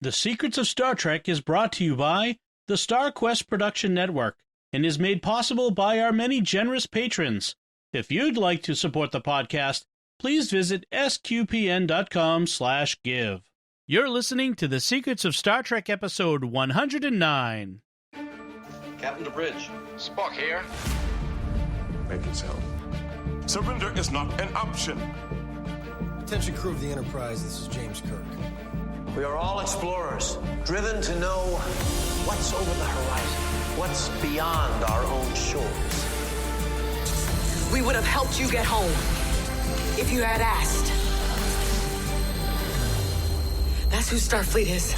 The Secrets of Star Trek is brought to you by the Star Quest Production Network and is made possible by our many generous patrons. If you'd like to support the podcast, please visit sqpn.com/give. You're listening to The Secrets of Star Trek episode 109. Captain to bridge. Spock here. Make it so. Surrender is not an option. Attention crew of the Enterprise, this is James Kirk. We are all explorers, driven to know what's over the horizon, what's beyond our own shores. We would have helped you get home if you had asked. That's who Starfleet is.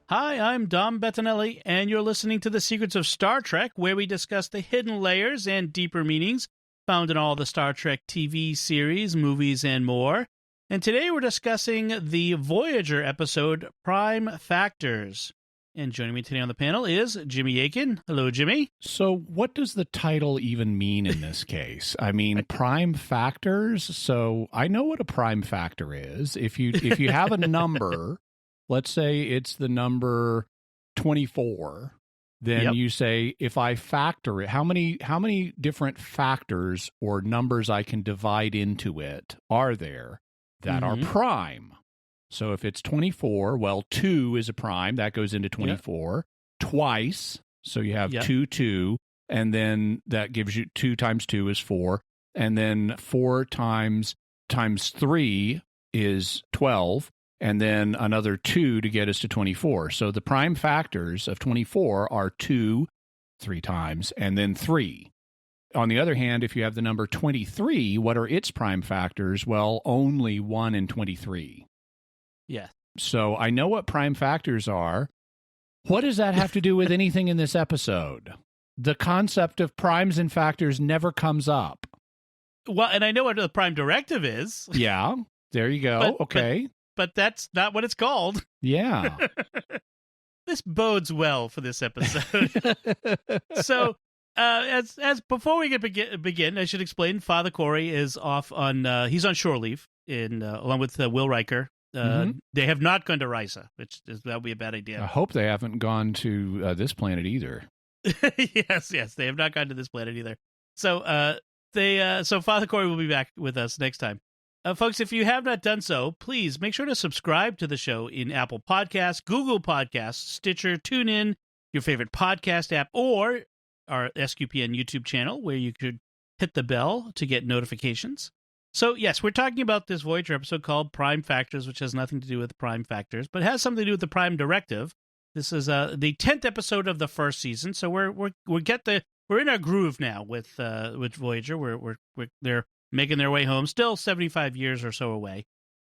Hi, I'm Dom Bettinelli, and you're listening to The Secrets of Star Trek, where we discuss the hidden layers and deeper meanings found in all the Star Trek TV series, movies, and more. And today we're discussing the Voyager episode, Prime Factors. And joining me today on the panel is Jimmy Akin. Hello, Jimmy. So what does the title even mean in this case? I mean, prime factors. So I know what a prime factor is. If you have a number, let's say it's the number 24, then you say, if I factor it, how many different factors or numbers I can divide into it are there that are prime? So if it's 24, well, 2 is a prime. That goes into 24. Twice, so you have 2, 2, and then that gives you 2 times 2 is 4. And then 4 times 3 is 12. And then another 2 to get us to 24. So the prime factors of 24 are 2, 3 times, and then 3. On the other hand, if you have the number 23, what are its prime factors? Well, only 1 and 23. Yeah. So I know what prime factors are. What does that have to do with anything in this episode? The concept of primes and factors never comes up. Well, and I know what the Prime Directive is. Yeah, there you go. Okay. But that's not what it's called. Yeah. This bodes well for this episode. So, as before we begin, I should explain. Father Corey is off on he's on shore leave along with Will Riker. They have not gone to Risa, that would be a bad idea. I hope they haven't gone to this planet either. Yes, they have not gone to this planet either. So, so Father Corey will be back with us next time. Folks, if you have not done so, please make sure to subscribe to the show in Apple Podcasts, Google Podcasts, Stitcher, TuneIn, your favorite podcast app, or our SQPN YouTube channel, where you could hit the bell to get notifications. So, yes, we're talking about this Voyager episode called Prime Factors, which has nothing to do with Prime Factors, but has something to do with the Prime Directive. This is the 10th episode of the first season, so we're in our groove now with Voyager. They're making their way home, still 75 years or so away.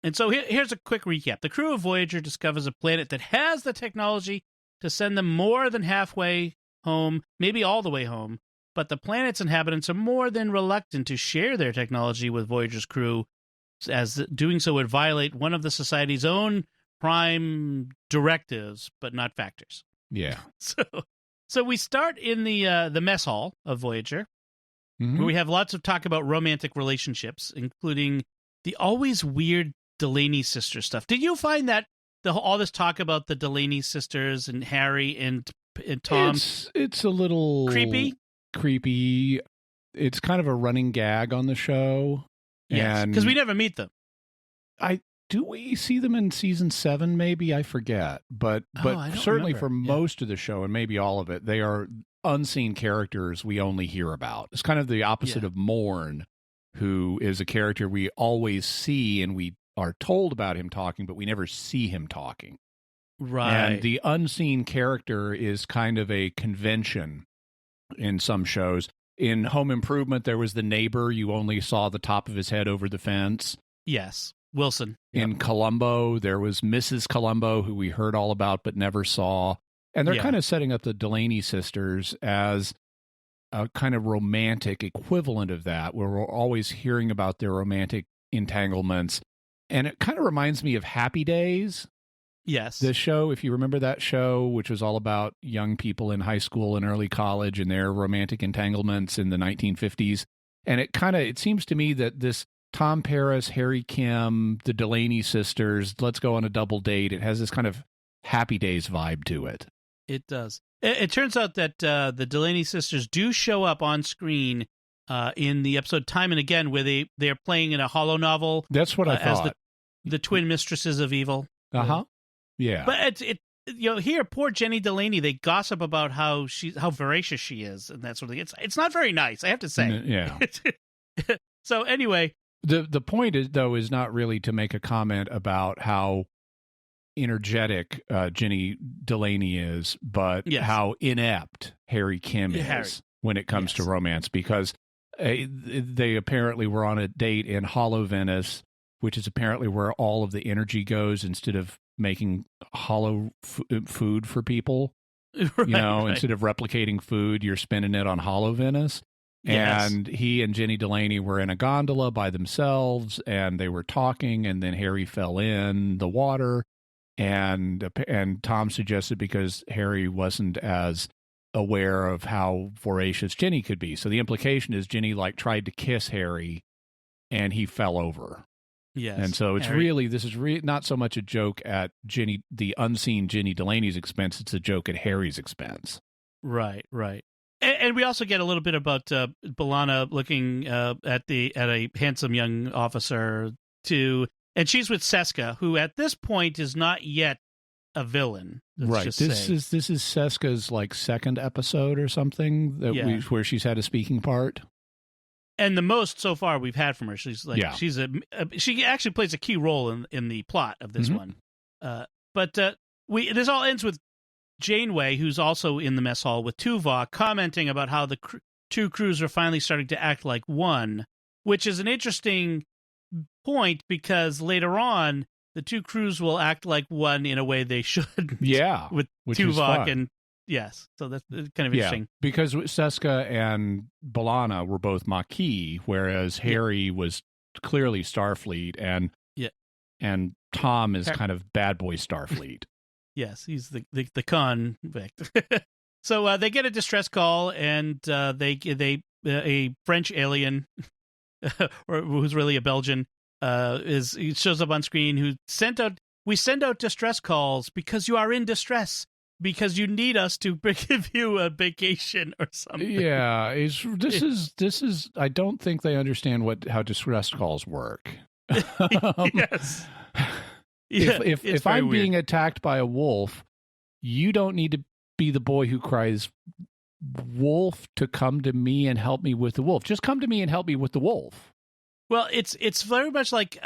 And so here's a quick recap. The crew of Voyager discovers a planet that has the technology to send them more than halfway home, maybe all the way home, but the planet's inhabitants are more than reluctant to share their technology with Voyager's crew, as doing so would violate one of the Society's own prime directives, but not factors. Yeah. So we start in the mess hall of Voyager, where we have lots of talk about romantic relationships, including the always weird Delaney sister stuff. Did you find that all this talk about the Delaney sisters and Harry and Tom? It's a little creepy. It's kind of a running gag on the show. Yes, because we never meet them. Do we see them in season 7? Maybe, I forget. But certainly for most of the show, and maybe all of it, they are unseen characters we only hear about. It's kind of the opposite of Morn, who is a character we always see and we are told about him talking, but we never see him talking. Right. And the unseen character is kind of a convention in some shows. In Home Improvement, there was the neighbor. You only saw the top of his head over the fence. Yes. Wilson. In Columbo, there was Mrs. Columbo, who we heard all about but never saw. And they're kind of setting up the Delaney sisters as a kind of romantic equivalent of that, where we're always hearing about their romantic entanglements. And it kind of reminds me of Happy Days. Yes. The show, if you remember that show, which was all about young people in high school and early college and their romantic entanglements in the 1950s. And it seems to me that this Tom Paris, Harry Kim, the Delaney sisters, let's go on a double date. It has this kind of Happy Days vibe to it. It does. It turns out that the Delaney sisters do show up on screen in the episode time and again, where they are playing in a hollow novel. That's what I thought. As the twin mistresses of evil. Yeah. But here, poor Jenny Delaney, they gossip about how voracious she is and that sort of thing. It's not very nice, I have to say. Yeah. So anyway, the point is not really to make a comment about how energetic Jenny Delaney is, but how inept Harry Kim is when it comes to romance, because they apparently were on a date in Hollow Venice, which is apparently where all of the energy goes instead of making hollow food for people. Instead of replicating food, you're spending it on Hollow Venice. Yes. And he and Jenny Delaney were in a gondola by themselves, and they were talking, and then Harry fell in the water. And Tom suggested because Harry wasn't as aware of how voracious Jenny could be. So the implication is Jenny tried to kiss Harry and he fell over. Yes. And so this is not so much a joke at the unseen Jenny Delaney's expense. It's a joke at Harry's expense. Right. And we also get a little bit about B'Elanna looking at a handsome young officer and she's with Seska, who at this point is not yet a villain. Right. This is Seska's second episode or something where she's had a speaking part. And the most so far we've had from her. She's she actually plays a key role in the plot of this one. But this all ends with Janeway, who's also in the mess hall with Tuvok, commenting about how the two crews are finally starting to act like one, which is an interesting point because later on the two crews will act like one in a way they should. Yeah, with Tuvok and so that's kind of interesting. Because Seska and B'Elanna were both Maquis, whereas Harry was clearly Starfleet, and Tom is kind of bad boy Starfleet. Yes, he's the convict. So they get a distress call, and they a French alien, or who's really a Belgian, shows up on screen. We send out distress calls because you are in distress, because you need us to give you a vacation or something. Yeah, this is. I don't think they understand how distress calls work. Yes. If I'm being attacked by a wolf, you don't need to be the boy who cries wolf to come to me and help me with the wolf. Just come to me and help me with the wolf. Well, it's very much like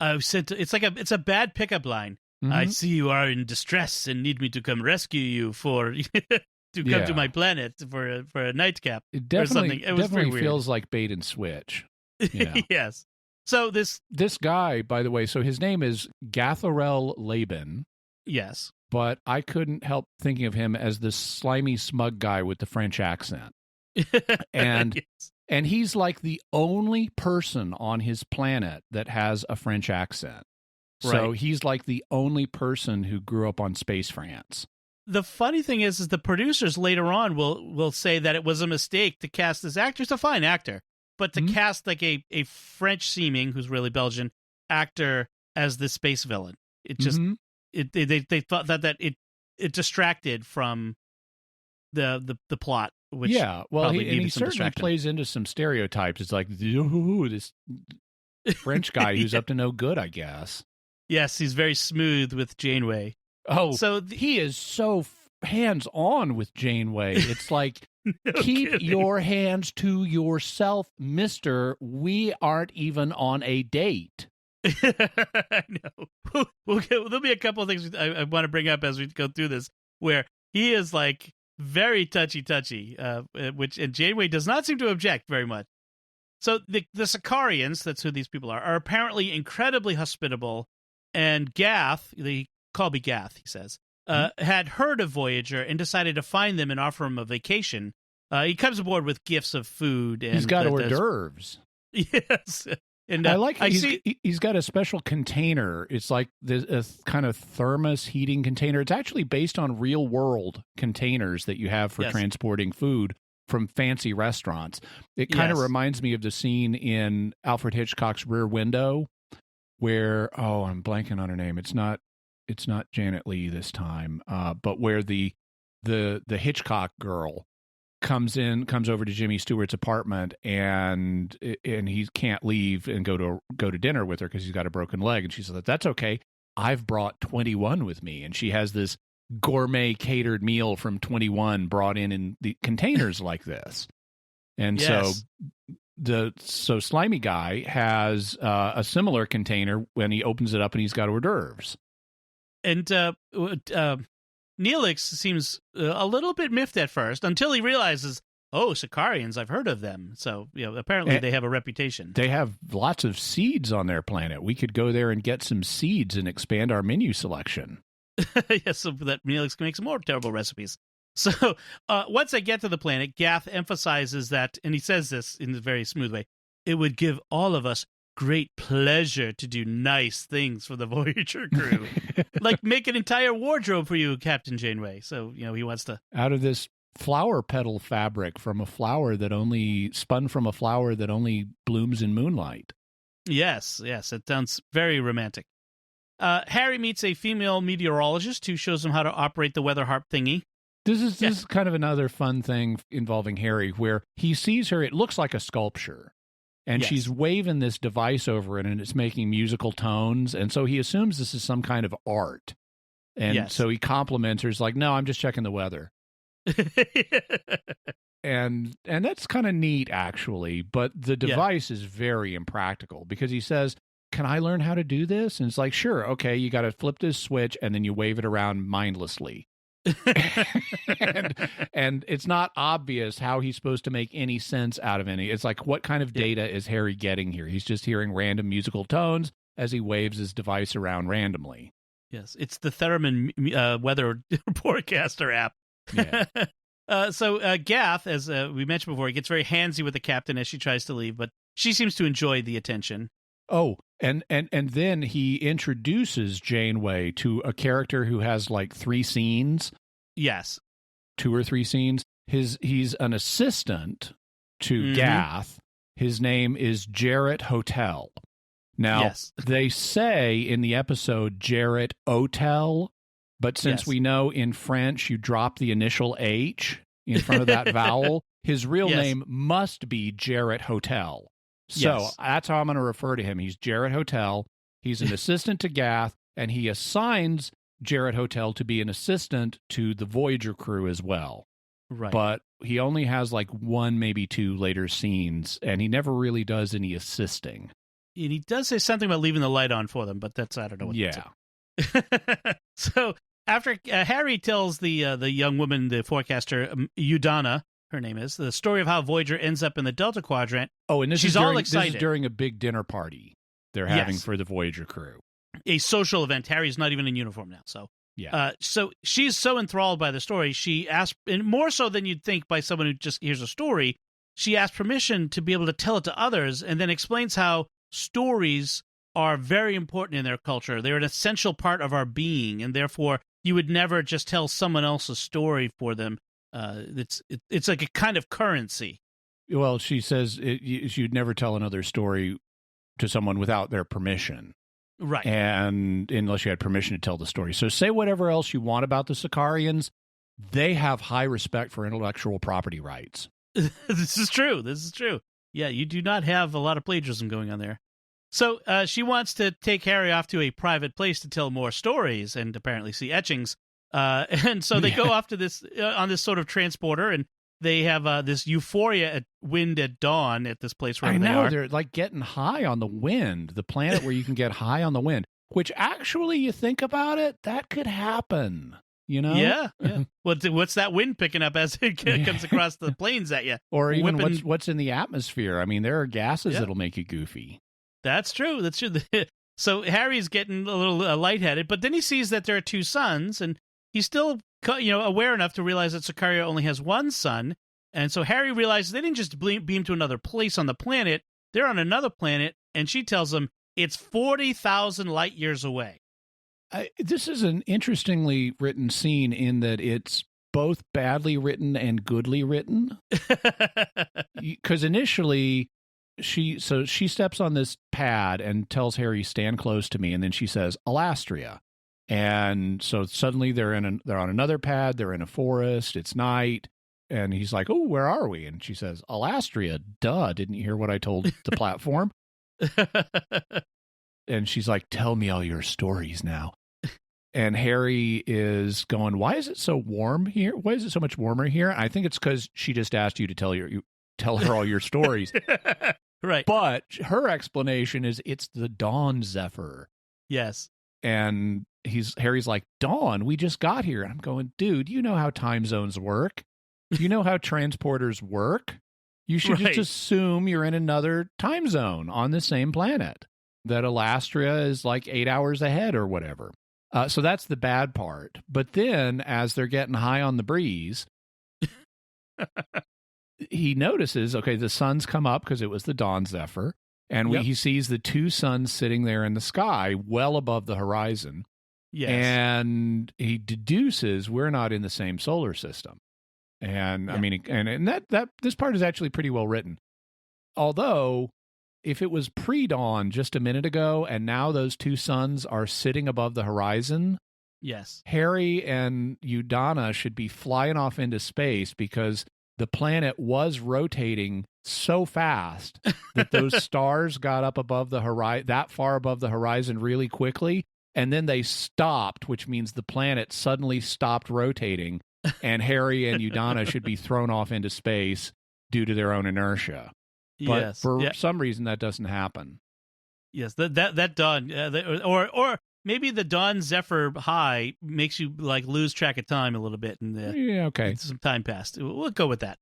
it's a bad pickup line. Mm-hmm. I see you are in distress and need me to come rescue you to come to my planet for a nightcap. It or something. It definitely feels like bait and switch. Yes. So this guy, by the way, so his name is Gatharel Laban. Yes. But I couldn't help thinking of him as this slimy, smug guy with the French accent. And and he's like the only person on his planet that has a French accent. So he's like the only person who grew up on Space France. The funny thing is the producers later on will say that it was a mistake to cast this actor. He's a fine actor. But to cast like a French-seeming, who's really Belgian, actor as the space villain, it just they thought that it distracted from the plot. Which he certainly plays into some stereotypes. It's like this French guy who's up to no good, I guess. Yes, he's very smooth with Janeway. Oh, so he is so hands-on with Janeway. It's like. Keep your hands to yourself, mister. We aren't even on a date. I know. There'll be a couple of things I want to bring up as we go through this, where he is like very touchy, and Janeway does not seem to object very much. So the Sicarians, that's who these people are apparently incredibly hospitable, and Gath, they call me Gath, he says, had heard of Voyager and decided to find them and offer him a vacation. He comes aboard with gifts of food. And he's got hors d'oeuvres. Yes. And I like he's got a special container. It's like a kind of thermos heating container. It's actually based on real world containers that you have for transporting food. from fancy restaurants. It kind of reminds me of the scene in Alfred Hitchcock's Rear Window where, I'm blanking on her name. It's not Janet Leigh this time, but where the Hitchcock girl comes over to Jimmy Stewart's apartment and he can't leave and go to dinner with her because he's got a broken leg. And she said, "That's okay. I've brought 21 with me." And she has this gourmet catered meal from 21 brought in the containers like this. And so Slimy Guy has a similar container when he opens it up and he's got hors d'oeuvres. And Neelix seems a little bit miffed at first until he realizes, Sicarians, I've heard of them. So, apparently they have a reputation. They have lots of seeds on their planet. We could go there and get some seeds and expand our menu selection. Yes, so that Neelix can make some more terrible recipes. So once they get to the planet, Gath emphasizes that, and he says this in a very smooth way, it would give all of us great pleasure to do nice things for the Voyager crew. Like make an entire wardrobe for you, Captain Janeway. So, he wants to... Out of this flower petal fabric spun from a flower that only blooms in moonlight. Yes, it sounds very romantic. Harry meets a female meteorologist who shows him how to operate the weather harp thingy. This is kind of another fun thing involving Harry where he sees her, it looks like a sculpture. And she's waving this device over it, and it's making musical tones. And so he assumes this is some kind of art. And so he compliments her. He's like, "No, I'm just checking the weather." and that's kind of neat, actually. But the device is very impractical because he says, "Can I learn how to do this?" And it's like, "Sure, okay, you got to flip this switch, and then you wave it around mindlessly." and it's not obvious how he's supposed to make any sense out of any. It's like, what kind of data is Harry getting here? He's just hearing random musical tones as he waves his device around randomly. Yes, it's the Theremin weather forecaster app. Yeah. So Gath, as we mentioned before, he gets very handsy with the captain as she tries to leave, but she seems to enjoy the attention. Oh, and then he introduces Janeway to a character who has like 3 scenes. Yes. 2 or 3 scenes. He's an assistant to Gath. His name is Jarrett Hotel. Now, they say in the episode Jarrett Hotel, but since we know in French you drop the initial H in front of that vowel, his real name must be Jarrett Hotel. So that's how I'm going to refer to him. He's Jarrett Hotel. He's an assistant to Gath, and he assigns Jarrett Hotel to be an assistant to the Voyager crew as well. Right. But he only has like 1, maybe 2 later scenes, and he never really does any assisting. And he does say something about leaving the light on for them, but that's, I don't know what that's. So after Harry tells the young woman, the forecaster, Udana, her name is, the story of how Voyager ends up in the Delta Quadrant. Oh, and she's all excited. This is during a big dinner party they're having for the Voyager crew. A social event. Harry's not even in uniform now, so so she's so enthralled by the story, she asked, and more so than you'd think by someone who just hears a story, she asked permission to be able to tell it to others, and then explains how stories are very important in their culture. They're an essential part of our being, and therefore you would never just tell someone else a story for them. It's like a kind of currency. Well, she says you'd never tell another story to someone without their permission. Right. And unless you had permission to tell the story. So say whatever else you want about the Sicarians, they have high respect for intellectual property rights. This is true. Yeah, you do not have a lot of plagiarism going on there. So she wants to take Harry off to a private place to tell more stories and apparently see etchings. And so they go off to this on this sort of transporter, and they have this euphoria at wind at dawn at this place where they are. They're like getting high on the wind, the planet where you can get high on the wind, which actually, you think about it, that could happen, you know? Yeah. What's that wind picking up as it comes across the plains at you? Or even what's in the atmosphere. I mean, there are gases that'll make you goofy. That's true. So Harry's getting a little lightheaded, but then he sees that there are 2 suns, and he's still aware enough to realize that Sicaria only has 1 sun. And so Harry realizes they didn't just beam to another place on the planet. They're on another planet, and she tells him it's 40,000 light years away. This is an interestingly written scene in that it's both badly written and goodly written. Because initially, she steps on this pad and tells Harry, stand close to me, and then she says, Alastria. And so suddenly they're on another pad, they're in a forest, it's night, and he's like, oh, where are we? And she says, Alastria, duh, didn't you hear what I told the platform? And she's like, tell me all your stories now. And Harry is going, why is it so warm here? Why is it so much warmer here? I think it's because she just asked you to tell her all your stories. Right. But her explanation is it's the Dawn Zephyr. Yes. And Harry's like, Dawn, we just got here. And I'm going, dude, you know how time zones work. You know how transporters work. You should just assume you're in another time zone on the same planet. That Alastria is like 8 hours ahead or whatever. So that's the bad part. But then as they're getting high on the breeze, he notices, okay, the sun's come up because it was the Dawn Zephyr. And he sees the two suns sitting there in the sky well above the horizon. Yes. And he deduces we're not in the same solar system. And I mean, and that this part is actually pretty well written. Although, if it was pre-dawn just a minute ago, and now those two suns are sitting above the horizon, yes, Harry and Udana should be flying off into space because the planet was rotating so fast that those stars got up above the horizon, that far above the horizon really quickly, and then they stopped, which means the planet suddenly stopped rotating, and Harry and Udana should be thrown off into space due to their own inertia. But for some reason, that doesn't happen. Yes, that dawn, or maybe the Dawn Zephyr high makes you like lose track of time a little bit, and okay, some time passed. We'll go with that.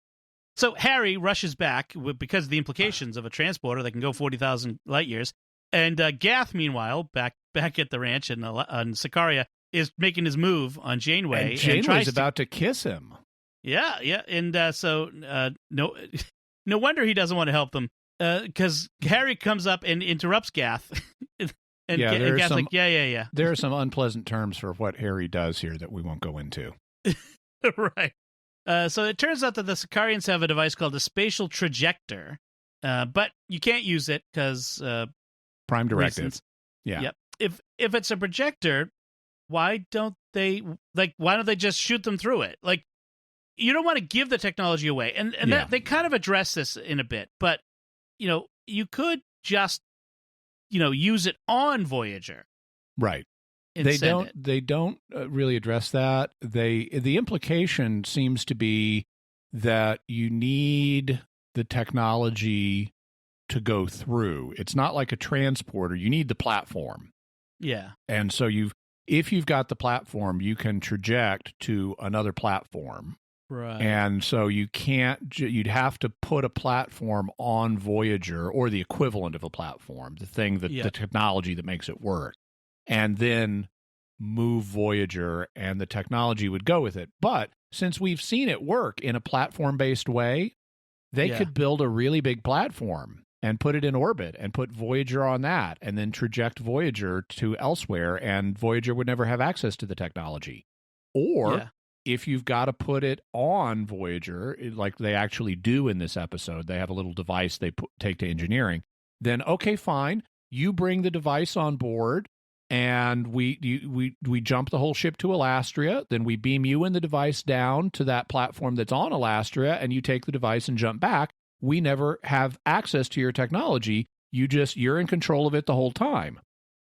So Harry rushes back because of the implications of a transporter that can go 40,000 light years, and Gath, meanwhile, back at the ranch on Sicaria, is making his move on Janeway. And Janeway's about to kiss him. Yeah, and so no wonder he doesn't want to help them, because Harry comes up and interrupts Gath. And Gath's like, yeah. There are some unpleasant terms for what Harry does here that we won't go into. Right. So it turns out that the Sicarians have a device called a spatial trajector, but you can't use it because Prime Directive. Reasons. Yeah. Yep. If it's a projector, why don't they just shoot them through it? Like, you don't want to give the technology away, and that, they kind of address this in a bit, but you could just use it on Voyager, right? They don't really address that. The implication seems to be that you need the technology to go through. It's not like a transporter. You need the platform. Yeah, and so if you've got the platform, you can traject to another platform. Right. And so you'd have to put a platform on Voyager, or the equivalent of a platform, the technology that makes it work, and then move Voyager, and the technology would go with it. But since we've seen it work in a platform-based way, they could build a really big platform and put it in orbit and put Voyager on that, and then traject Voyager to elsewhere, and Voyager would never have access to the technology. Or if you've got to put it on Voyager, like they actually do in this episode, they have a little device they take to engineering, then okay, fine. You bring the device on board, and we jump the whole ship to Alastria. Then we beam you and the device down to that platform that's on Alastria, and you take the device and jump back. We never have access to your technology. You're in control of it the whole time.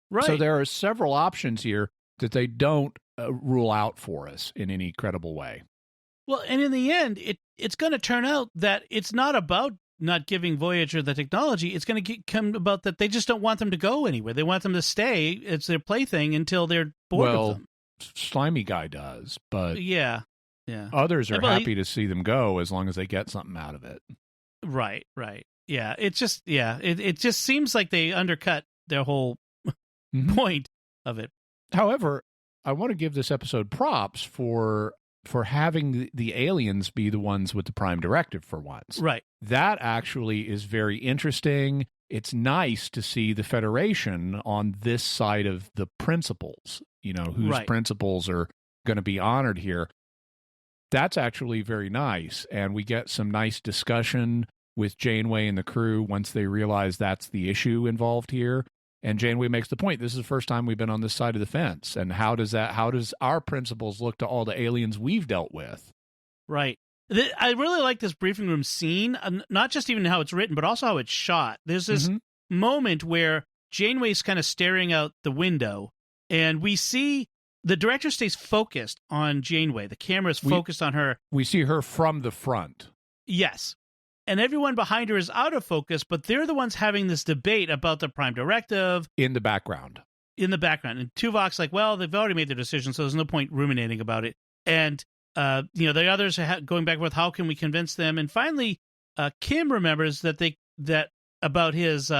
Right. So there are several options here that they don't rule out for us in any credible way. Well, and in the end, it's going to turn out that it's not about not giving Voyager the technology. It's going to come about that they just don't want them to go anywhere. They want them to stay. It's their plaything until they're bored of them. Slimy Guy does, but Yeah. Others are happy to see them go as long as they get something out of it. Right. Yeah. It's just, it just seems like they undercut their whole point of it. However, I want to give this episode props for having the aliens be the ones with the Prime Directive for once. Right. That actually is very interesting. It's nice to see the Federation on this side of the principles, whose principles are going to be honored here. that's actually very nice. And we get some nice discussion with Janeway and the crew once they realize that's the issue involved here. And Janeway makes the point, this is the first time we've been on this side of the fence. And how does our principles look to all the aliens we've dealt with? Right. I really like this briefing room scene, not just even how it's written, but also how it's shot. There's this moment where Janeway's kind of staring out the window, and we see the director stays focused on Janeway. The camera is focused on her. We see her from the front. Yes. And everyone behind her is out of focus, but they're the ones having this debate about the Prime Directive. In the background. And Tuvok's like, well, they've already made their decision, so there's no point ruminating about it. And, the others are going back with how can we convince them. And finally, Kim remembers that about his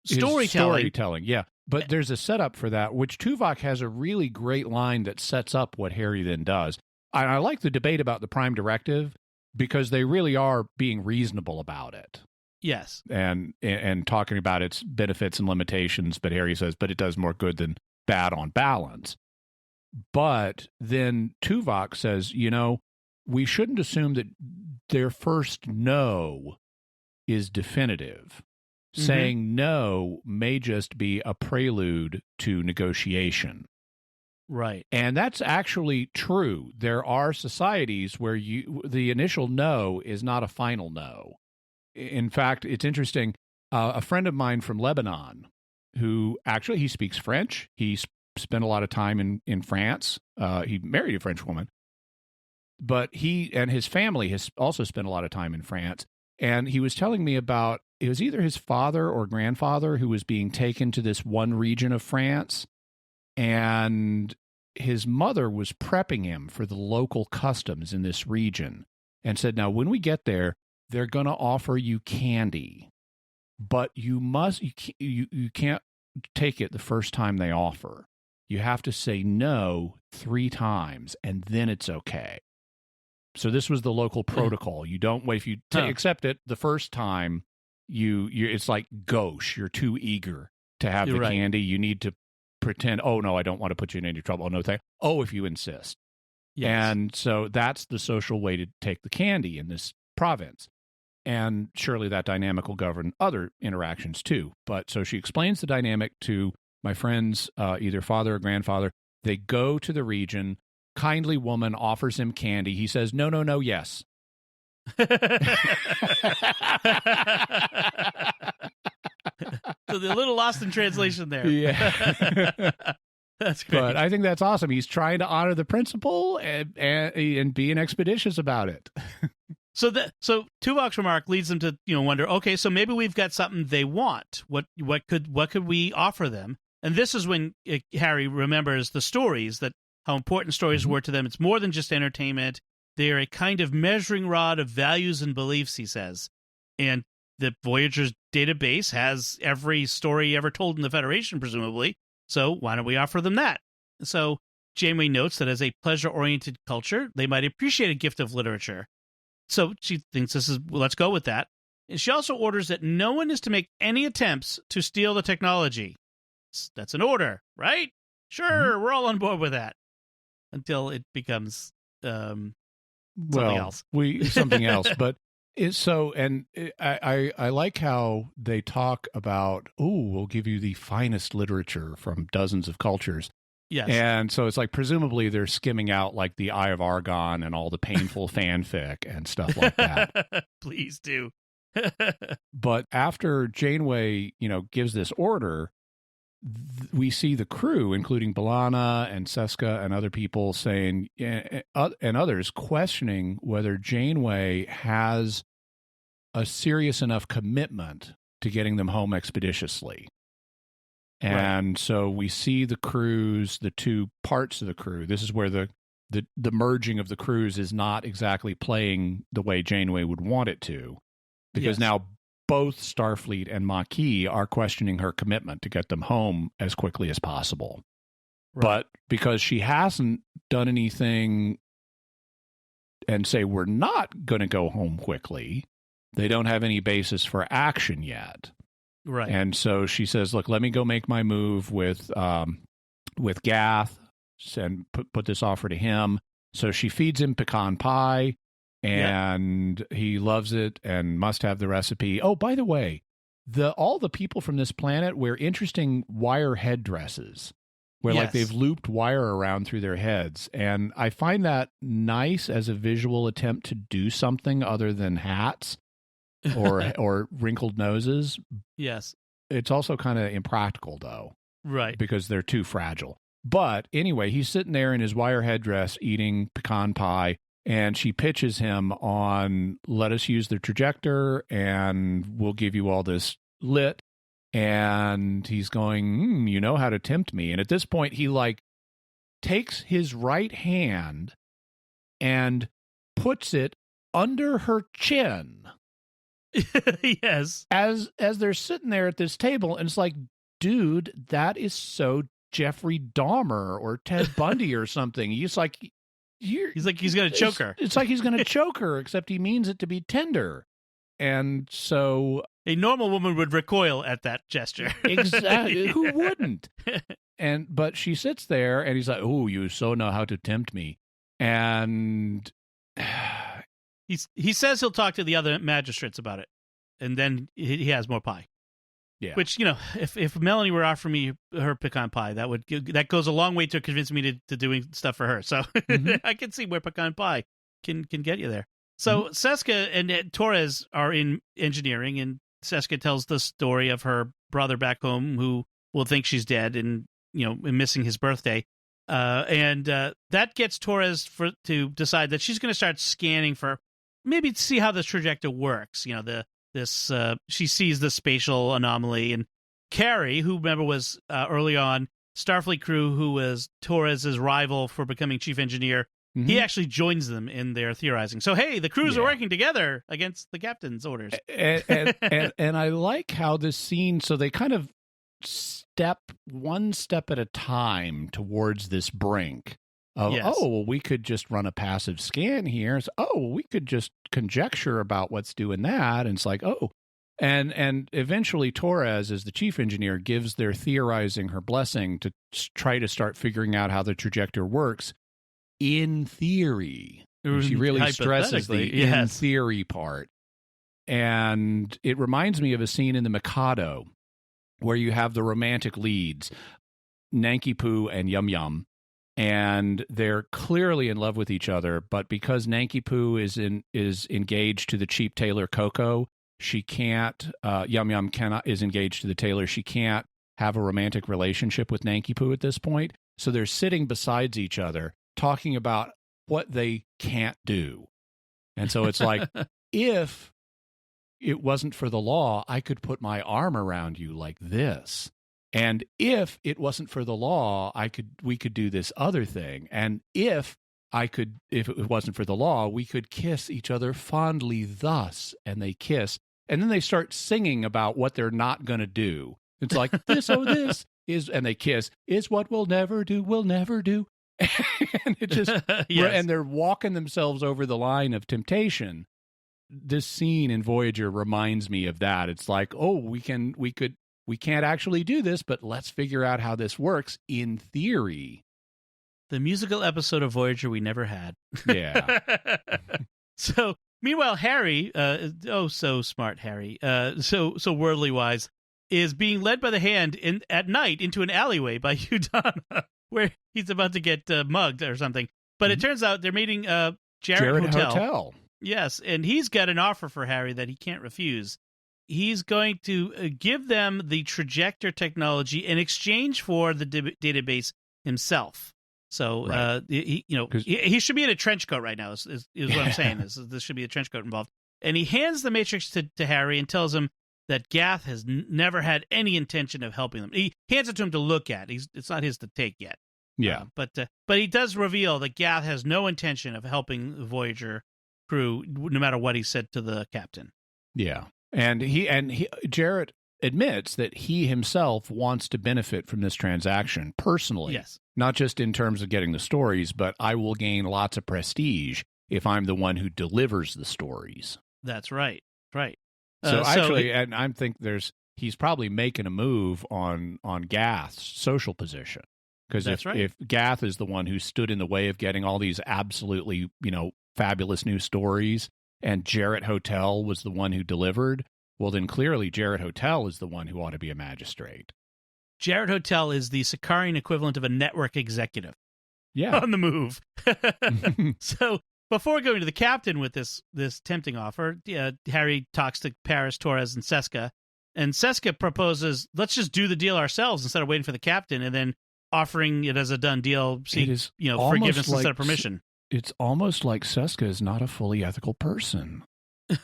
storytelling. Yeah. But there's a setup for that, which Tuvok has a really great line that sets up what Harry then does. I like the debate about the Prime Directive, because they really are being reasonable about it. Yes. And talking about its benefits and limitations, but Harry says, but it does more good than bad on balance. But then Tuvok says, we shouldn't assume that their first no is definitive. Mm-hmm. Saying no may just be a prelude to negotiation. Right. And that's actually true. There are societies where the initial no is not a final no. In fact, it's interesting. A friend of mine from Lebanon, who actually, he speaks French. He spent a lot of time in France. He married a French woman. But he and his family has also spent a lot of time in France. And he was telling me about, it was either his father or grandfather who was being taken to this one region of France. And his mother was prepping him for the local customs in this region and said, now, when we get there, they're going to offer you candy, but you can't take it the first time they offer. You have to say no 3 times, and then it's okay. So this was the local protocol. You don't wait. If you accept it the first time, it's like gauche. You're too eager to have the candy. You need to pretend, oh, no, I don't want to put you in any trouble. Oh, no, if you insist. Yes. And so that's the social way to take the candy in this province. And surely that dynamic will govern other interactions too. But so she explains the dynamic to my friend's either father or grandfather. They go to the region. Kindly woman offers him candy. He says, no, yes. So the little lost in translation there. Yeah. That's great. But I think that's awesome. He's trying to honor the principle and being expeditious about it. So Tuvok's remark leads them to wonder, okay, so maybe we've got something they want. What could we offer them? And this is when Harry remembers the stories, that how important stories were to them. It's more than just entertainment. They're a kind of measuring rod of values and beliefs, he says. And the Voyager's database has every story ever told in the Federation, presumably. So why don't we offer them that? So Janeway notes that as a pleasure-oriented culture, they might appreciate a gift of literature. So she thinks let's go with that. And she also orders that no one is to make any attempts to steal the technology. That's an order, right? Sure, we're all on board with that. Until it becomes something else. Something else. But I like how they talk about, we'll give you the finest literature from dozens of cultures. Yes. And so it's like, presumably they're skimming out like the Eye of Argon and all the painful fanfic and stuff like that. Please do. But after Janeway, gives this order, we see the crew, including B'Elanna and Seska and other people saying, and others questioning whether Janeway has a serious enough commitment to getting them home expeditiously. And so we see the crews, the two parts of the crew. This is where the merging of the crews is not exactly playing the way Janeway would want it to, because now both Starfleet and Maquis are questioning her commitment to get them home as quickly as possible. Right. But because she hasn't done anything and say we're not going to go home quickly, they don't have any basis for action yet. Right. And so she says, look, let me go make my move with Gath and put this offer to him. So she feeds him pecan pie, and he loves it and must have the recipe. Oh, by the way, all the people from this planet wear interesting wire headdresses, where like they've looped wire around through their heads. And I find that nice as a visual attempt to do something other than hats or wrinkled noses. Yes. It's also kind of impractical, though. Right. Because they're too fragile. But anyway, he's sitting there in his wire headdress eating pecan pie, and she pitches him on, let us use the trajector, and we'll give you all this lit. And he's going, you know how to tempt me. And at this point, he like takes his right hand and puts it under her chin. Yes. As they're sitting there at this table, and it's like, dude, that is so Jeffrey Dahmer or Ted Bundy or something. He's like, he's going to choke her. It's like he's going to choke her, except he means it to be tender. And so a normal woman would recoil at that gesture. Exactly. Who wouldn't? But she sits there, and he's like, oh, you so know how to tempt me. And he says he'll talk to the other magistrates about it, and then he has more pie. Yeah. Which, you know, if Melanie were offering me her pecan pie, that goes a long way to convince me to doing stuff for her. So I can see where pecan pie can get you there. So Seska and Torres are in engineering, and Seska tells the story of her brother back home who will think she's dead and, you know, missing his birthday. And that gets Torres to decide that she's going to start scanning for, maybe to see how this trajector works. You know, she sees the spatial anomaly, and Carrie, who remember was early on Starfleet crew, who was Torres's rival for becoming chief engineer, he actually joins them in their theorizing. So, hey, the crews are working together against the captain's orders. And I like how this scene, so they kind of one step at a time towards this brink of, we could just run a passive scan here. So, we could just conjecture about what's doing that. And it's like, and eventually Torres, as the chief engineer, gives their theorizing her blessing to try to start figuring out how the trajector works in theory. She really stresses the in theory part. And it reminds me of a scene in The Mikado where you have the romantic leads, Nanki Poo and Yum Yum, and they're clearly in love with each other, but because Nanki Poo is engaged to the cheap tailor Coco, she can't, Yum Yum is engaged to the tailor, she can't have a romantic relationship with Nanki Poo at this point. So they're sitting beside each other talking about what they can't do. And so it's like, if it wasn't for the law, I could put my arm around you like this. And if it wasn't for the law, we could do this other thing. And if it wasn't for the law, we could kiss each other fondly thus. And they kiss. And then they start singing about what they're not going to do. It's like, this is, and they kiss, is what we'll never do, and it just, and they're walking themselves over the line of temptation. This scene in Voyager reminds me of that. It's like, we can't actually do this, but let's figure out how this works in theory. The musical episode of Voyager we never had. Yeah. So, meanwhile, Harry, so smart Harry, so worldly wise, is being led by the hand at night into an alleyway by Udana, where he's about to get mugged or something. But it turns out they're meeting Jarrett Hotel. Yes, and he's got an offer for Harry that he can't refuse. He's going to give them the trajector technology in exchange for the database himself. So, he should be in a trench coat right now, is what I'm saying. This should be a trench coat involved. And he hands the Matrix to Harry and tells him that Gath has never had any intention of helping them. He hands it to him to look at. It's not his to take yet. Yeah. But he does reveal that Gath has no intention of helping the Voyager crew, no matter what he said to the captain. Yeah. And Jarrett admits that he himself wants to benefit from this transaction personally. Yes. Not just in terms of getting the stories, but I will gain lots of prestige if I'm the one who delivers the stories. That's right. Right. So I think he's probably making a move on Gath's social position, Because if Gath is the one who stood in the way of getting all these absolutely, fabulous new stories, and Jarrett Hotel was the one who delivered, well, then clearly Jarrett Hotel is the one who ought to be a magistrate. Jarrett Hotel is the Sicarian equivalent of a network executive. Yeah. On the move. So before going to the captain with this tempting offer, Harry talks to Paris, Torres, and Seska. And Seska proposes, let's just do the deal ourselves instead of waiting for the captain and then offering it as a done deal, forgiveness instead of permission. It's almost like Seska is not a fully ethical person.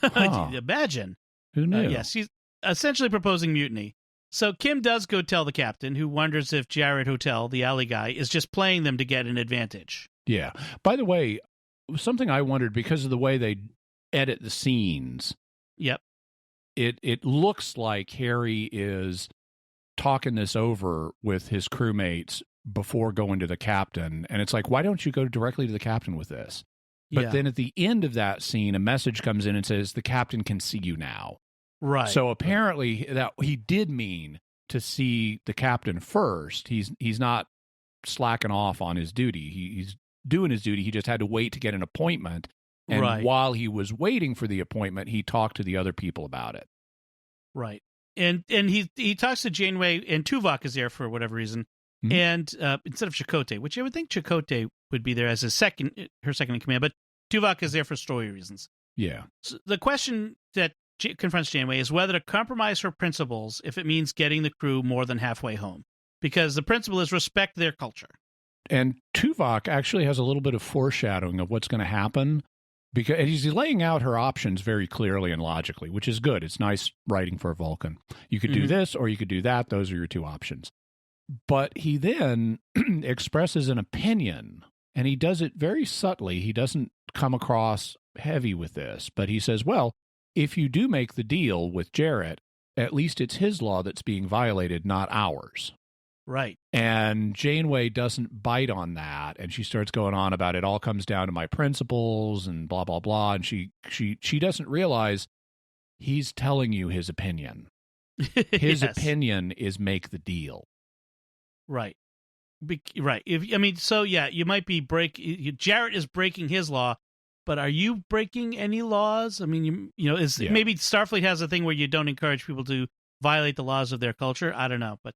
Imagine. Who knew? Yes, he's essentially proposing mutiny. So Kim does go tell the captain, who wonders if Jarrett Hotel, the alley guy, is just playing them to get an advantage. Yeah. By the way, something I wondered, because of the way they edit the scenes. Yep. It looks like Harry is talking this over with his crewmates before going to the captain. And it's like, why don't you go directly to the captain with this? But then at the end of that scene, a message comes in and says, the captain can see you now. Right. So apparently that he did mean to see the captain first. He's not slacking off on his duty. He's doing his duty. He just had to wait to get an appointment. And while he was waiting for the appointment, he talked to the other people about it. Right. And he talks to Janeway, and Tuvok is there for whatever reason. Mm-hmm. And instead of Chakotay, which I would think Chakotay would be there as her second in command, but Tuvok is there for story reasons. Yeah. So the question that confronts Janeway is whether to compromise her principles if it means getting the crew more than halfway home, because the principle is respect their culture. And Tuvok actually has a little bit of foreshadowing of what's going to happen, because he's laying out her options very clearly and logically, which is good. It's nice writing for a Vulcan. You could do this or you could do that. Those are your two options. But he then expresses an opinion, and he does it very subtly. He doesn't come across heavy with this, but he says, well, if you do make the deal with Jarrett, at least it's his law that's being violated, not ours. Right. And Janeway doesn't bite on that, and she starts going on about it all comes down to my principles and blah, blah, blah. And she doesn't realize he's telling you his opinion. His opinion is make the deal. Right. Right. You might be Jarrett is breaking his law, but are you breaking any laws? I mean, maybe Starfleet has a thing where you don't encourage people to violate the laws of their culture. I don't know, but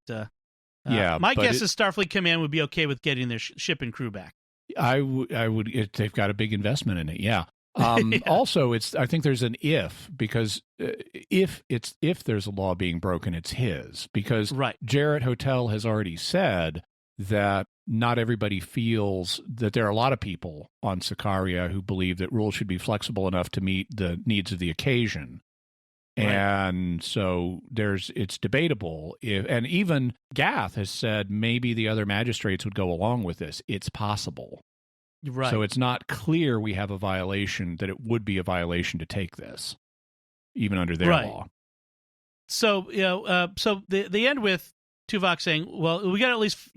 my guess is Starfleet Command would be okay with getting their ship and crew back. I would. They've got a big investment in it. Yeah. Also, I think there's an if, because if there's a law being broken, it's his, because Jarrett Hotel has already said that not everybody feels that there are a lot of people on Sicaria who believe that rules should be flexible enough to meet the needs of the occasion. Right. And so it's debatable and even Gath has said maybe the other magistrates would go along with this. It's possible. Right. So it's not clear we have a violation, that it would be a violation to take this, even under their law. So, so they end with Tuvok saying, well, we got to at least,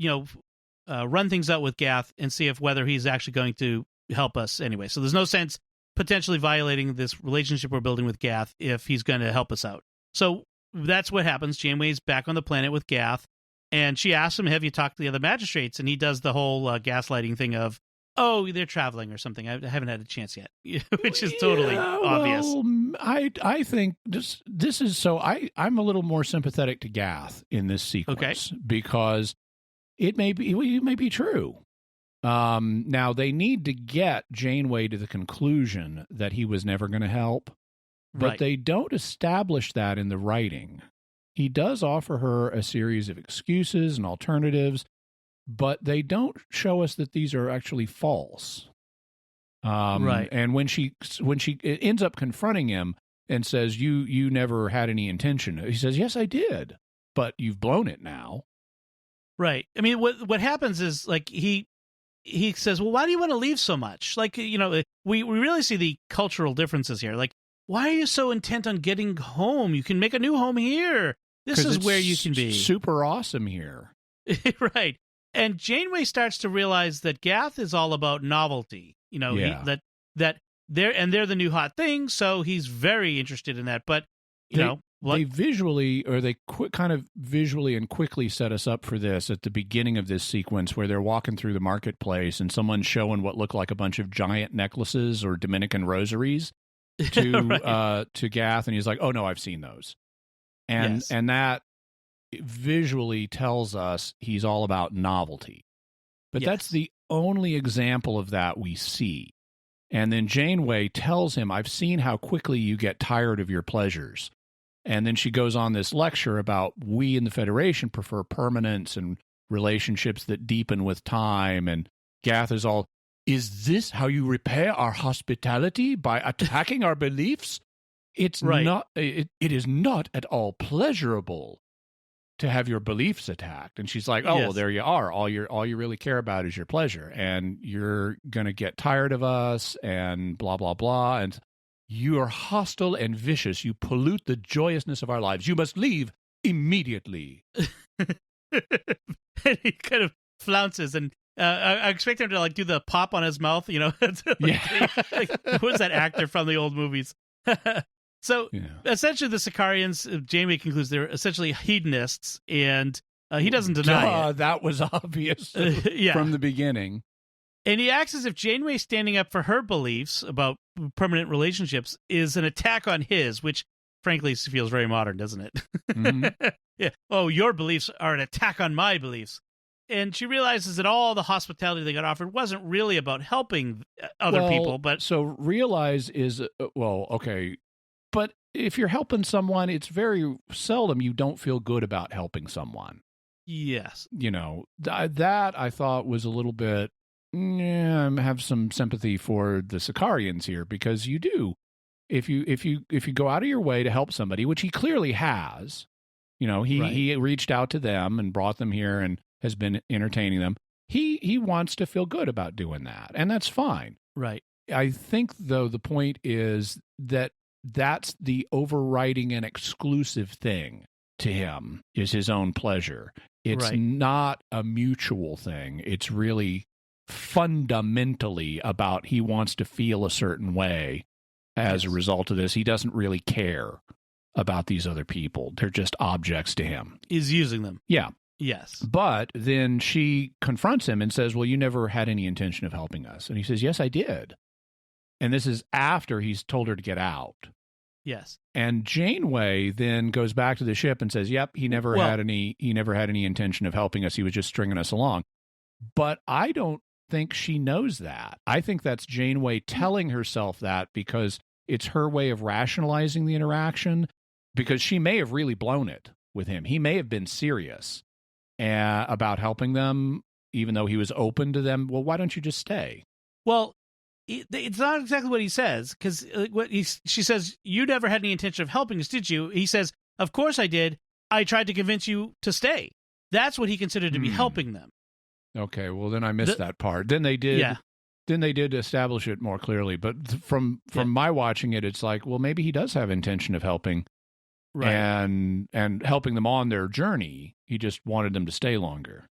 run things out with Gath and see whether he's actually going to help us anyway. So there's no sense potentially violating this relationship we're building with Gath if he's going to help us out. So that's what happens. Janeway's back on the planet with Gath, and she asks him, have you talked to the other magistrates? And he does the whole gaslighting thing of, oh, they're traveling or something. I haven't had a chance yet, which is totally obvious. Well, I think this is so. I'm a little more sympathetic to Gath in this sequence, because it may be true. Now they need to get Janeway to the conclusion that he was never going to help, but they don't establish that in the writing. He does offer her a series of excuses and alternatives, but they don't show us that these are actually false. And when she ends up confronting him and says, you never had any intention, he says, yes, I did, but you've blown it now. Right. I mean, what happens is, like, he says, well, why do you want to leave so much? Like, we really see the cultural differences here. Like, why are you so intent on getting home? You can make a new home here. This is where you can be. Super awesome here. Right. And Janeway starts to realize that Gath is all about novelty. That they're the new hot thing, so he's very interested in that. But they visually, or they kind of visually and quickly set us up for this at the beginning of this sequence where they're walking through the marketplace and someone's showing what look like a bunch of giant necklaces or Dominican rosaries to right. To Gath, and he's like, "Oh no, I've seen those," and that visually tells us he's all about novelty. But that's the only example of that we see. And then Janeway tells him, "I've seen how quickly you get tired of your pleasures." And then she goes on this lecture about we in the Federation prefer permanence and relationships that deepen with time. And Gath is all, "Is this how you repair our hospitality, by attacking our beliefs? It's not. It is not at all pleasurable to have your beliefs attacked." And she's like, "Oh, well, there you are. All you really care about is your pleasure, and you're gonna get tired of us, and blah blah blah. And you are hostile and vicious. You pollute the joyousness of our lives. You must leave immediately." And he kind of flounces, and I expect him to like do the pop on his mouth, you know. Who's that actor from the old movies? So essentially, the Sicarians, Janeway concludes, they're essentially hedonists, and he doesn't deny it. That was obvious from the beginning. And he acts as if Janeway standing up for her beliefs about permanent relationships is an attack on his, which frankly feels very modern, doesn't it? Mm-hmm. Yeah. "Oh, your beliefs are an attack on my beliefs." And she realizes that all the hospitality they got offered wasn't really about helping other people. But so realize is, okay. But if you're helping someone, it's very seldom you don't feel good about helping someone. Yes. You know, that I thought was a little bit, I have some sympathy for the Sicarians here, because you do. If you go out of your way to help somebody, which he clearly has, you know, he reached out to them and brought them here and has been entertaining them. He wants to feel good about doing that, and that's fine. Right. I think, though, the point is that that's the overriding and exclusive thing to him is his own pleasure. It's not a mutual thing. It's really fundamentally about he wants to feel a certain way as a result of this. He doesn't really care about these other people. They're just objects to him. He's using them. Yeah. Yes. But then she confronts him and says, "Well, you never had any intention of helping us." And he says, "Yes, I did." And this is after he's told her to get out. Yes. And Janeway then goes back to the ship and says, "Yep, he never had any intention of helping us. He was just stringing us along." But I don't think she knows that. I think that's Janeway telling herself that because it's her way of rationalizing the interaction, because she may have really blown it with him. He may have been serious about helping them, even though he was open to them. "Well, why don't you just stay?" Well, it's not exactly what he says, because she says, "You never had any intention of helping us, did you?" He says, "Of course I did. I tried to convince you to stay." That's what he considered to be helping them. Okay, well, then I missed that part. Then they did. Yeah. Then they did establish it more clearly. But from my watching it, it's like, well, maybe he does have intention of helping, and helping them on their journey. He just wanted them to stay longer.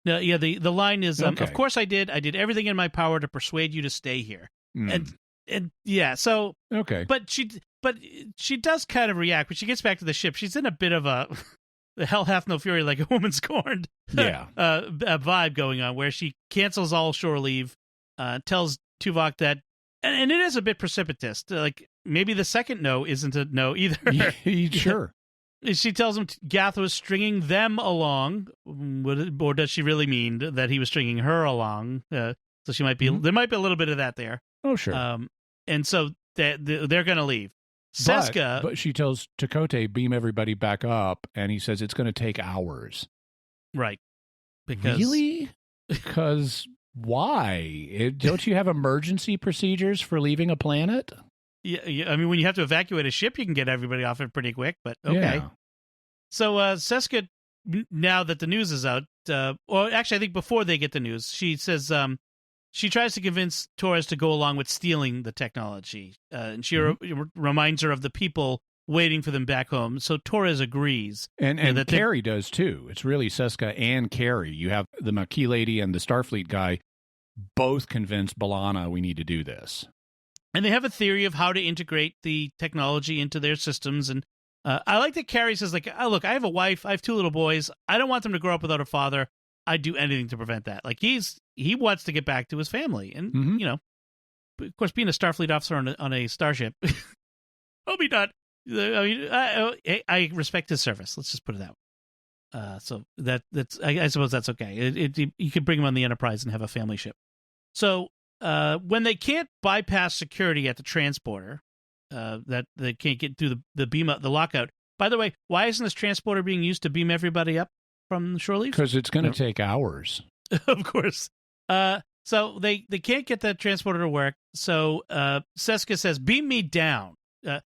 No, yeah. The line is, "Of course I did. I did everything in my power to persuade you to stay here." And yeah. So But she does kind of react when she gets back to the ship. She's in a bit of a "the hell hath no fury like a woman scorned" a vibe going on, where she cancels all shore leave, tells Tuvok that, and it is a bit precipitous. Like, maybe the second no isn't a no either. Sure. She tells him Gath was stringing them along, or does she really mean that he was stringing her along? So she might be. There might be a little bit of that there. Oh, sure. And so they're going to leave. Seska, but she tells Chakotay, "Beam everybody back up," and he says it's going to take hours. Right. Because why? Don't you have emergency procedures for leaving a planet? Yeah, I mean, when you have to evacuate a ship, you can get everybody off it pretty quick, but okay. Yeah. So Seska, now that the news is out, or actually I think before they get the news, she says she tries to convince Torres to go along with stealing the technology, and she reminds her of the people waiting for them back home. So Torres agrees. And that Carrie does too. It's really Seska and Carrie. You have the Maquis lady and the Starfleet guy both convince B'Elanna we need to do this. And they have a theory of how to integrate the technology into their systems, and I like that Carrie says, like, oh, look, I have a wife. I have 2 little boys. I don't want them to grow up without a father. I'd do anything to prevent that. Like, he wants to get back to his family. And, you know, of course, being a Starfleet officer on a starship, hope he not. I mean, I respect his service. Let's just put it that way. So that's I suppose that's okay. You could bring him on the Enterprise and have a family ship. So when they can't bypass security at the transporter, that they can't get through the beam up the lockout. By the way, why isn't this transporter being used to beam everybody up from shore leave? Because it's going to take hours. Of course. So they can't get that transporter to work. So Seska says, "Beam me down."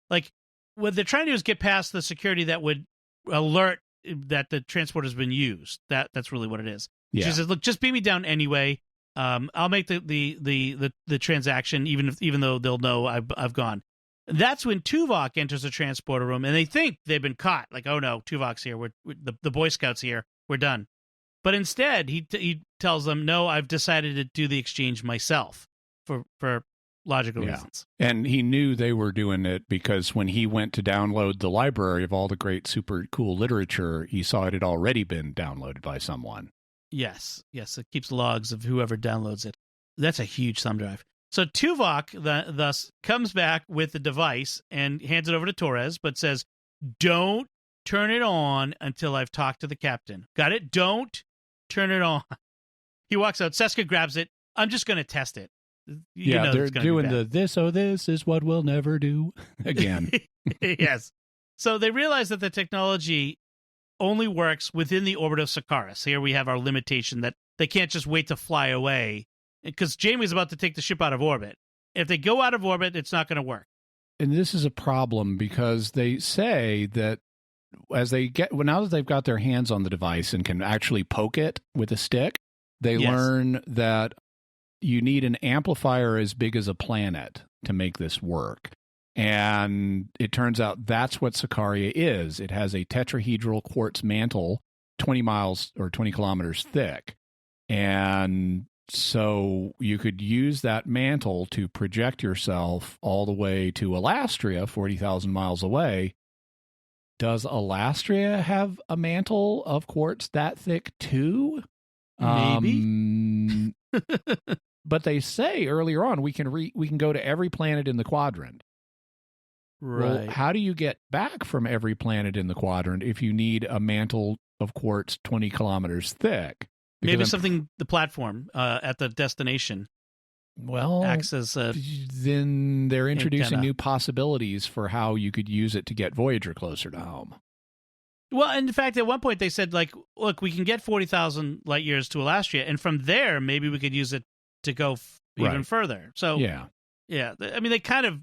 Like what they're trying to do is get past the security that would alert that the transporter's been used. That's really what it is. Yeah. She says, "Look, just beam me down anyway. I'll make the transaction even though they'll know I've gone." That's when Tuvok enters the transporter room, and they think they've been caught. Like, oh no, Tuvok's here. The Boy Scouts here. We're done. But instead, he tells them, "No, I've decided to do the exchange myself for logical reasons." And he knew they were doing it because when he went to download the library of all the great, super cool literature, he saw it had already been downloaded by someone. Yes, it keeps logs of whoever downloads it. That's a huge thumb drive. So Tuvok thus comes back with the device and hands it over to Torres, but says, "Don't turn it on until I've talked to the captain. Got it? Don't turn it on." He walks out. Seska grabs it. "I'm just going to test it." They're doing this is what we'll never do again. Yes. So they realize that the technology only works within the orbit of Sakaris. Here we have our limitation that they can't just wait to fly away, because Janeway's about to take the ship out of orbit. If they go out of orbit, it's not going to work. And this is a problem because they say that now that they've got their hands on the device and can actually poke it with a stick, they learn that you need an amplifier as big as a planet to make this work. And it turns out that's what Sakaria is. It has a tetrahedral quartz mantle 20 miles or 20 kilometers thick. And so you could use that mantle to project yourself all the way to Alastria, 40,000 miles away. Does Alastria have a mantle of quartz that thick too? Maybe. But they say earlier on we can go to every planet in the quadrant. Right. Well, how do you get back from every planet in the quadrant if you need a mantle of quartz 20 kilometers thick? Maybe something the platform at the destination. Acts as then they're introducing antenna. new possibilities for how you could use it to get Voyager closer to home. Well, in fact, at one point they said, like, look, we can get 40,000 light years to Alastria, and from there maybe we could use it to go even further. So yeah. I mean, they kind of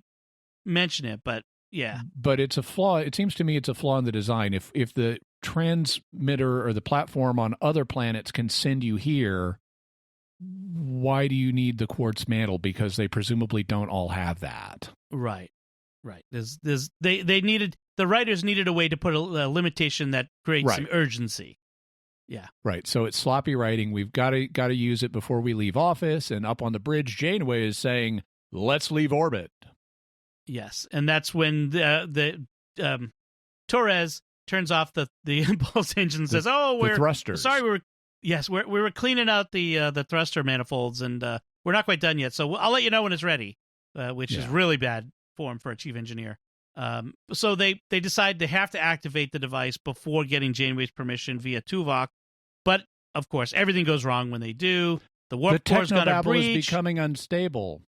mention it, but yeah. But it's a flaw. It seems to me it's a flaw in the design. If the transmitter or the platform on other planets can send you here, why do you need the quartz mantle? Because they presumably don't all have that. Right. The writers needed a way to put a limitation that creates some urgency. Yeah. Right. So it's sloppy writing. We've got to use it before we leave office. And up on the bridge, Janeway is saying, "Let's leave orbit." Yes, and that's when the Torres turns off the impulse engine and says, "Oh, we're thrusters. Sorry, we were cleaning out the thruster manifolds, and we're not quite done yet. So I'll let you know when it's ready," which is really bad form for a chief engineer. So they decide they have to activate the device before getting Janeway's permission via Tuvok, but of course everything goes wrong when they do. The warp core's going to breach. Is becoming unstable.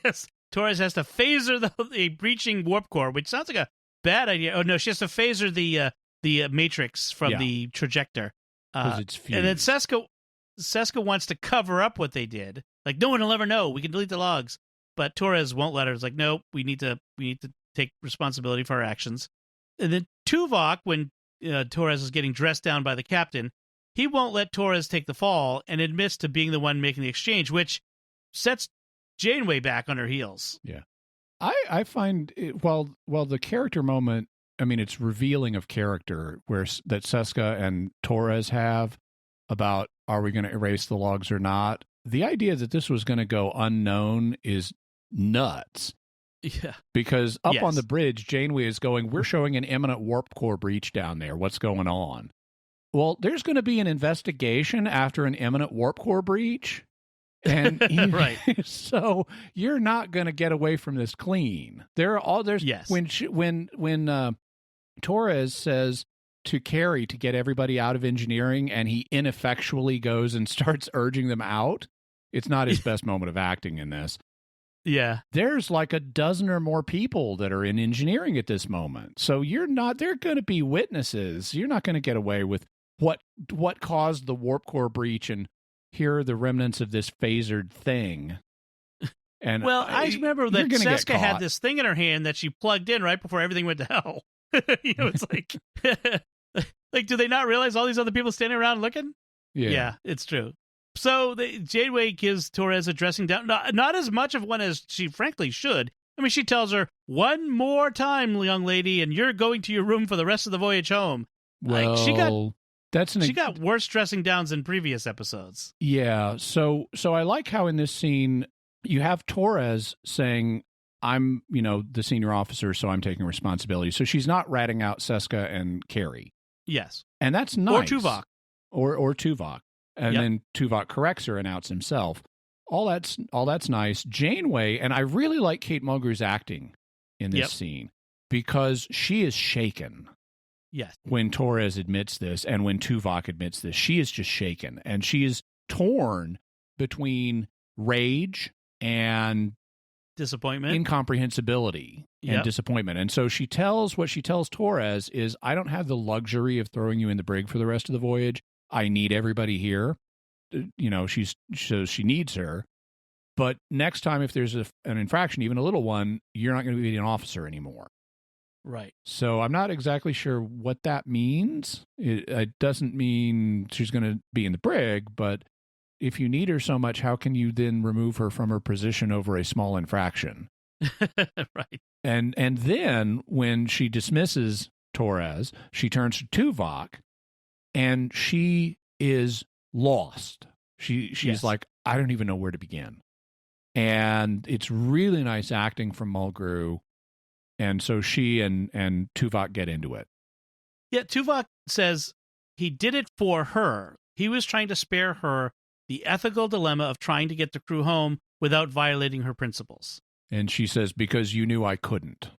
Yes. Torres has to phaser the breaching warp core, which sounds like a bad idea. Oh no, she has to phaser the matrix from the trajector. It's fused. And then Seska wants to cover up what they did. Like, no one will ever know. We can delete the logs. But Torres won't let her. It's like, nope, we need to take responsibility for our actions. And then Tuvok, when Torres is getting dressed down by the captain, he won't let Torres take the fall and admits to being the one making the exchange, which sets Janeway back on her heels. Yeah. I find it, while the character moment, I mean, it's revealing of character that Seska and Torres have about, are we going to erase the logs or not? The idea that this was going to go unknown is nuts. Yeah. Because up Yes. on the bridge, Janeway is going, we're showing an imminent warp core breach down there. What's going on? Well, there's going to be an investigation after an imminent warp core breach. And Right. So you're not going to get away from this clean. There's Yes. When Torres says to Carrie to get everybody out of engineering and he ineffectually goes and starts urging them out, it's not his best moment of acting in this. Yeah. There's like a dozen or more people that are in engineering at this moment. So they're going to be witnesses. You're not going to get away with what caused the warp core breach, and here are the remnants of this phasered thing. And well, I remember that gonna get Seska had caught. this thing in her hand that she plugged in right before everything went to hell. It's like, like, do they not realize all these other people standing around looking? Yeah, it's true. So Janeway gives Torres a dressing down, not as much of one as she frankly should. I mean, she tells her, one more time, young lady, and you're going to your room for the rest of the voyage home. Well, she got worse dressing downs in previous episodes. Yeah. So I like how in this scene you have Torres saying, I'm, the senior officer, so I'm taking responsibility. So she's not ratting out Seska and Carrie. Yes. And that's nice. Or Tuvok. Or Tuvok. And then Tuvok corrects her and outs himself. All that's nice. Janeway, and I really like Kate Mulgrew's acting in this scene because she is shaken. Yes. When Torres admits this and when Tuvok admits this, she is just shaken. And she is torn between rage and disappointment, incomprehensibility, and disappointment. And so what she tells Torres is, I don't have the luxury of throwing you in the brig for the rest of the voyage. I need everybody here. She needs her. But next time, if there's an infraction, even a little one, you're not going to be an officer anymore. Right. So I'm not exactly sure what that means. It doesn't mean she's going to be in the brig, but if you need her so much, how can you then remove her from her position over a small infraction? Right. And then when she dismisses Torres, she turns to Tuvok, and she is lost. She's like, I don't even know where to begin. And it's really nice acting from Mulgrew. And so she and Tuvok get into it. Yeah, Tuvok says he did it for her. He was trying to spare her the ethical dilemma of trying to get the crew home without violating her principles. And she says, because you knew I couldn't.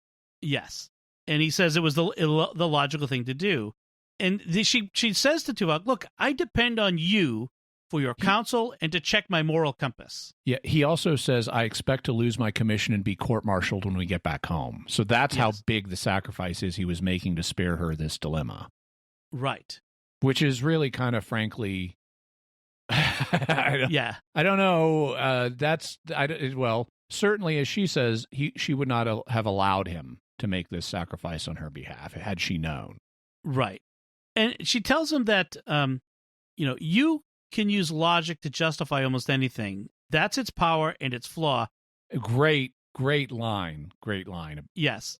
Yes. And he says it was the logical thing to do. And she says to Tuvok, look, I depend on you for your counsel and to check my moral compass. Yeah, he also says, I expect to lose my commission and be court-martialed when we get back home. So that's how big the sacrifice is he was making to spare her this dilemma. Right. Which is really kind of, frankly... I don't know. Well, certainly, as she says, she would not have allowed him to make this sacrifice on her behalf had she known. Right. And she tells him that, you can use logic to justify almost anything. That's its power and its flaw. Great line. Great line. Yes.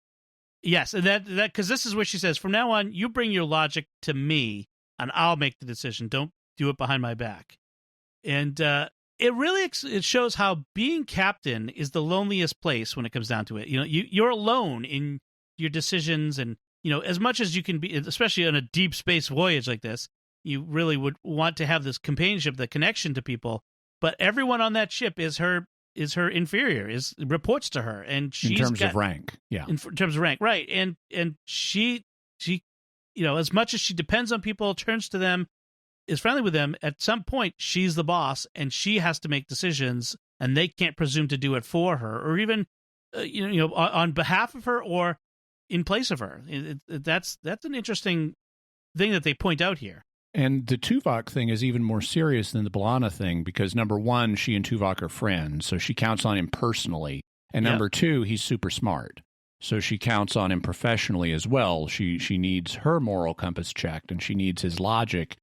And that because this is what she says. From now on, you bring your logic to me, and I'll make the decision. Don't do it behind my back. And it really it shows how being captain is the loneliest place when it comes down to it. You're alone in your decisions, and as much as you can be, especially on a deep space voyage like this, you really would want to have this companionship, the connection to people. But everyone on that ship is her inferior, reports to her, and she's in terms of rank. Yeah, in terms of rank, right? And she, as much as she depends on people, turns to them, is friendly with them. At some point, she's the boss, and she has to make decisions, and they can't presume to do it for her, or even, on behalf of her or in place of her. That's an interesting thing that they point out here. And the Tuvok thing is even more serious than the B'Elanna thing because, number one, she and Tuvok are friends, so she counts on him personally. And number two, he's super smart, so she counts on him professionally as well. She needs her moral compass checked, and she needs his logic.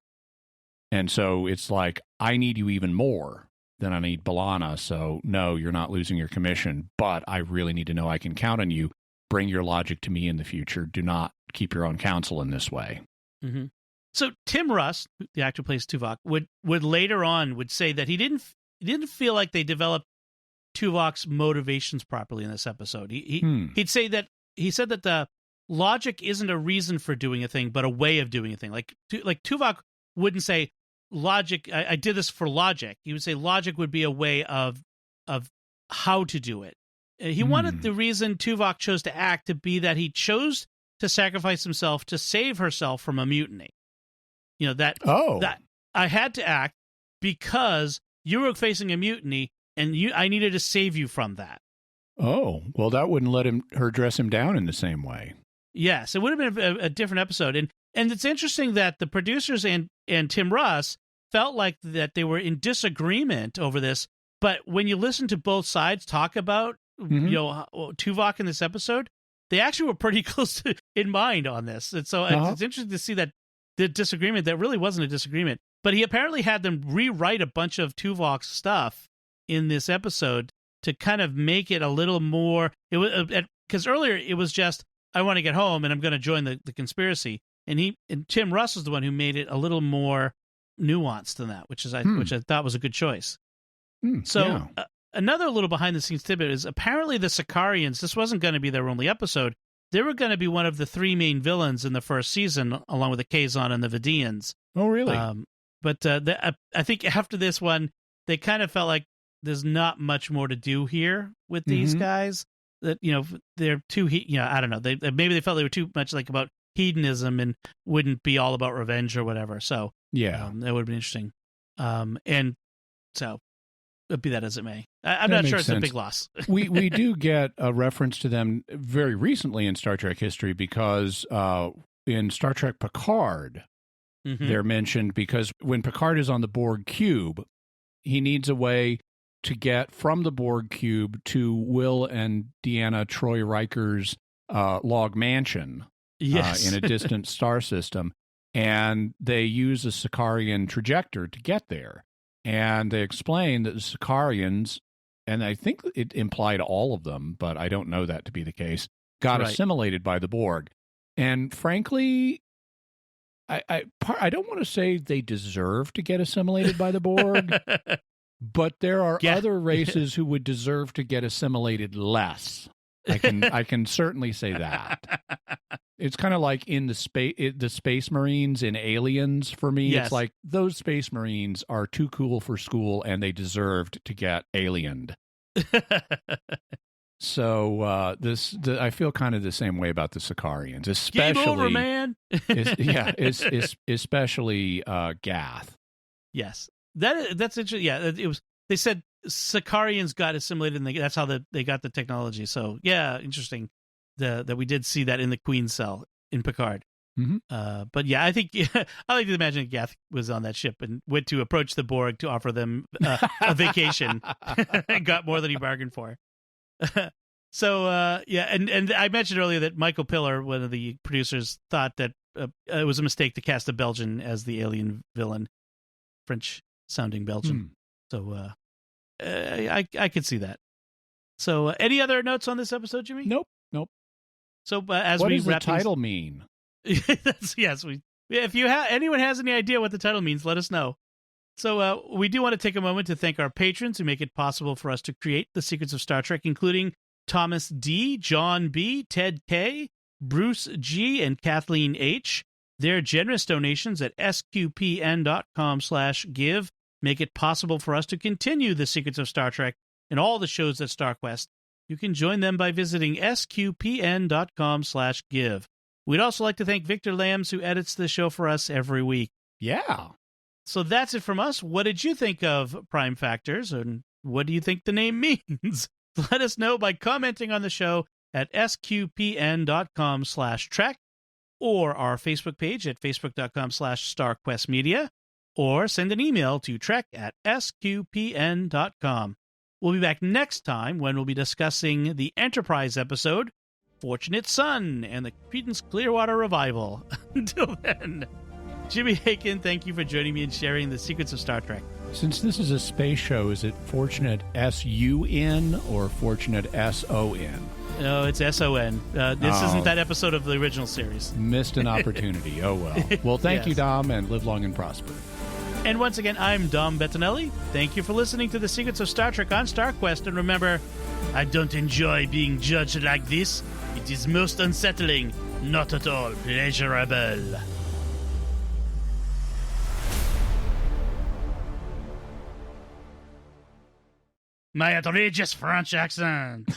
And so it's like, I need you even more than I need B'Elanna, so no, you're not losing your commission, but I really need to know I can count on you. Bring your logic to me in the future. Do not keep your own counsel in this way. Mm-hmm. So Tim Russ, the actor who plays Tuvok, would later on say that he didn't feel like they developed Tuvok's motivations properly in this episode. He said that the logic isn't a reason for doing a thing, but a way of doing a thing. Like Tuvok wouldn't say logic. I did this for logic. He would say logic would be a way of how to do it. He wanted the reason Tuvok chose to act to be that he chose to sacrifice himself to save herself from a mutiny. That I had to act because you were facing a mutiny, and I needed to save you from that. Oh, well, that wouldn't let her dress him down in the same way. Yes, it would have been a different episode. And it's interesting that the producers and Tim Russ felt like that they were in disagreement over this. But when you listen to both sides talk about Tuvok in this episode, they actually were pretty close in mind on this. And so it's interesting to see that the disagreement that really wasn't a disagreement. But he apparently had them rewrite a bunch of Tuvok's stuff in this episode to kind of make it a little more. It was because earlier it was just, I want to get home and I'm going to join the conspiracy. And Tim Russ was the one who made it a little more nuanced than that, which I thought was a good choice. Another little behind the scenes tidbit is apparently the Sicarians, this wasn't going to be their only episode. They were going to be one of the three main villains in the first season, along with the Kazon and the Vidians. Oh, really? But I think after this one, they kind of felt like there's not much more to do here with these guys. That they're too I don't know. Maybe they felt they were too much like about hedonism and wouldn't be all about revenge or whatever. So that would have been interesting. And so, be that as it may, I'm not sure it's a big loss. we do get a reference to them very recently in Star Trek history because in Star Trek Picard, they're mentioned because when Picard is on the Borg cube, he needs a way to get from the Borg cube to Will and Deanna Troi Riker's log mansion in a distant star system. And they use a Sicarian trajector to get there. And they explain that the Sicarians, and I think it implied all of them, but I don't know that to be the case, got assimilated by the Borg. And frankly, I don't want to say they deserve to get assimilated by the Borg, but there are other races who would deserve to get assimilated less. I can certainly say that. It's kind of like in the Space Marines in Aliens for me. Yes. It's like those Space Marines are too cool for school and they deserved to get aliened. So I feel kind of the same way about the Sicarians, especially. Game over, man. Especially Gath. Yes, that's interesting. Yeah, it was. They said Sicarians got assimilated, and that's how they got the technology. So yeah, interesting that we did see that in the Queen cell in Picard. But yeah, I think I like to imagine Gath was on that ship and went to approach the Borg to offer them a vacation, and got more than he bargained for. So and I mentioned earlier that Michael Piller, one of the producers, thought that it was a mistake to cast a Belgian as the alien villain, French sounding Belgian. So I could see that. So any other notes on this episode, Jimmy? Nope. So what does the title mean? If anyone has any idea what the title means, let us know. So we do want to take a moment to thank our patrons who make it possible for us to create The Secrets of Star Trek, including Thomas D., John B., Ted K., Bruce G., and Kathleen H. Their generous donations at sqpn.com/give make it possible for us to continue The Secrets of Star Trek and all the shows at StarQuest. You can join them by visiting sqpn.com/give. We'd also like to thank Victor Lambs, who edits the show for us every week. Yeah. So that's it from us. What did you think of Prime Factors, and what do you think the name means? Let us know by commenting on the show at sqpn.com/trek, or our Facebook page at facebook.com/StarQuestMedia, or send an email to trek@sqpn.com. We'll be back next time when we'll be discussing the Enterprise episode, Fortunate Son, and the Creedence Clearwater Revival. Until then, Jimmy Akin, thank you for joining me and sharing the secrets of Star Trek. Since this is a space show, is it Fortunate S-U-N or Fortunate S-O-N? No, it's S-O-N. This isn't that episode of the original series. Missed an opportunity. Oh, well. Well, thank you, Dom, and live long and prosper. And once again, I'm Dom Bettinelli. Thank you for listening to The Secrets of Star Trek on StarQuest. And remember, I don't enjoy being judged like this. It is most unsettling, not at all pleasurable. My outrageous French accent.